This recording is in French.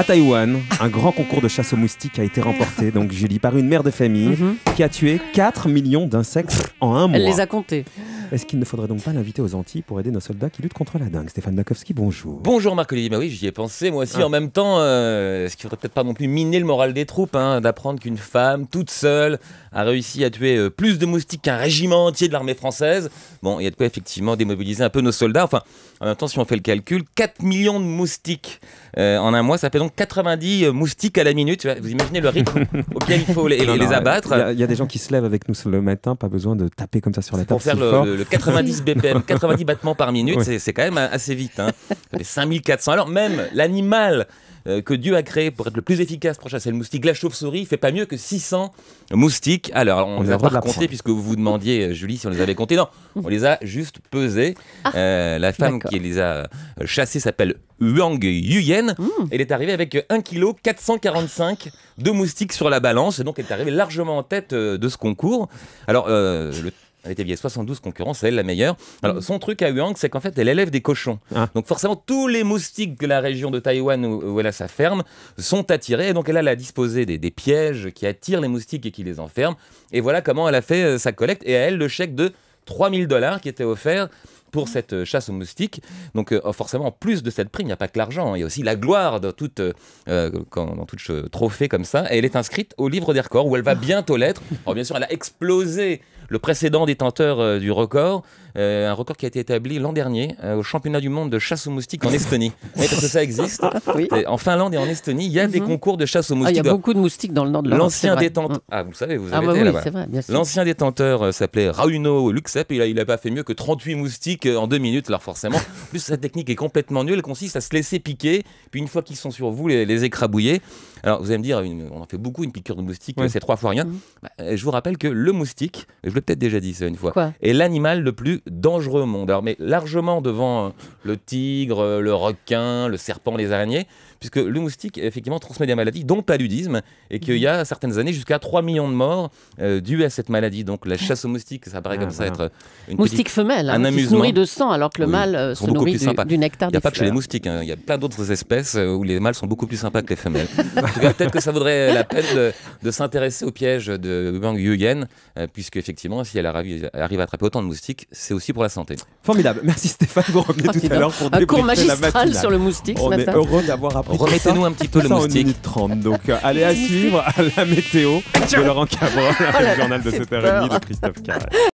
À Taïwan, un grand concours de chasse aux moustiques a été remporté, donc Julie, par une mère de famille qui a tué 4 millions d'insectes en un mois. Elle les a comptés. Est-ce qu'il ne faudrait donc pas l'inviter aux Antilles pour aider nos soldats qui luttent contre la dengue? Stéphane Bakowski, bonjour. Bonjour Marc-Olivier, bah oui, j'y ai pensé moi aussi. En même temps, est-ce qu'il faudrait peut-être pas non plus miner le moral des troupes, d'apprendre qu'une femme, toute seule, a réussi à tuer plus de moustiques qu'un régiment entier de l'armée française? Bon, il y a de quoi effectivement démobiliser un peu nos soldats. Enfin, en même temps, si on fait le calcul, 4 millions de moustiques en un mois, ça fait donc 90 moustiques à la minute. Vous imaginez le rythme auquel il faut les abattre? Il y a des gens qui se lèvent avec nous le matin, pas besoin de taper comme ça sur la table. Pour faire le 90 BPM, 90 battements par minute, c'est quand même assez vite. Ça fait 5400. Alors même l'animal que Dieu a créé pour être le plus efficace pour chasser le moustique, la chauve-souris, fait pas mieux que 600 moustiques. Alors, on les a pas comptés puisque vous vous demandiez, Julie, si on les avait comptés. Non, on les a juste pesés. La femme qui les a chassés s'appelle Huang Yuyen. Elle est arrivée avec 1,445 kg de moustiques sur la balance. Et donc, elle est arrivée largement en tête de ce concours. Alors, elle était vieille, 72 concurrents, c'est elle la meilleure. Alors, son truc à Huang, c'est qu'en fait, elle élève des cochons. Donc, forcément, tous les moustiques de la région de Taïwan où elle a sa ferme sont attirés. Et donc, elle a disposé des pièges qui attirent les moustiques et qui les enferment. Et voilà comment elle a fait sa collecte. Et à elle, le chèque de $3000 qui était offert pour cette chasse aux moustiques. Donc forcément, en plus de cette prime, il n'y a pas que l'argent, il y a aussi la gloire dans toute trophée comme ça. Et elle est inscrite au livre des records où elle va bientôt l'être. Alors bien sûr, elle a explosé le précédent détenteur du record, un record qui a été établi l'an dernier au championnat du monde de chasse aux moustiques en Estonie. Oui, parce que ça existe. En Finlande et en Estonie, il y a des concours de chasse aux moustiques. Il y a beaucoup de moustiques dans le nord de l'Europe. L'ancien détenteur, vous le savez, vous avez été là-bas. L'ancien détenteur s'appelait Rauno Luxep, et il n'a pas fait mieux que 38 moustiques en 2 minutes. Alors forcément, en plus sa technique est complètement nulle. Elle consiste à se laisser piquer, puis une fois qu'ils sont sur vous, les écrabouiller. Alors vous allez me dire, on en fait beaucoup une piqûre de moustique, c'est 3 fois rien. Je vous rappelle que le moustique, je l'ai peut-être déjà dit ça une fois, est l'animal le plus dangereux au monde. Alors, mais largement devant le tigre, le requin, le serpent, les araignées, puisque le moustique effectivement transmet des maladies, dont le paludisme, et qu'il y a certaines années jusqu'à 3 millions de morts dues à cette maladie. Donc la chasse aux moustiques, ça paraît comme ça être une moustique femelle, qui se nourrit de sang, alors que le mâle se nourrit du nectar des fleurs. Il n'y a pas que chez les moustiques, il y a plein d'autres espèces où les mâles sont beaucoup plus sympas que les femelles. En tout cas, peut-être que ça vaudrait la peine de s'intéresser au piège de Huang Yuyen, puisque effectivement, si elle arrive à attraper autant de moustiques, c'est aussi pour la santé. Formidable. Merci Stéphane, vous revenez tout à l'heure pour un cours magistral sur le moustique ce matin. On est heureux d'avoir appris. Remettez-nous un petit peu le moustique. 1h30, donc allez à suivre à la météo de Laurent Cabrol, le journal de 7h30 de Christophe Carrel.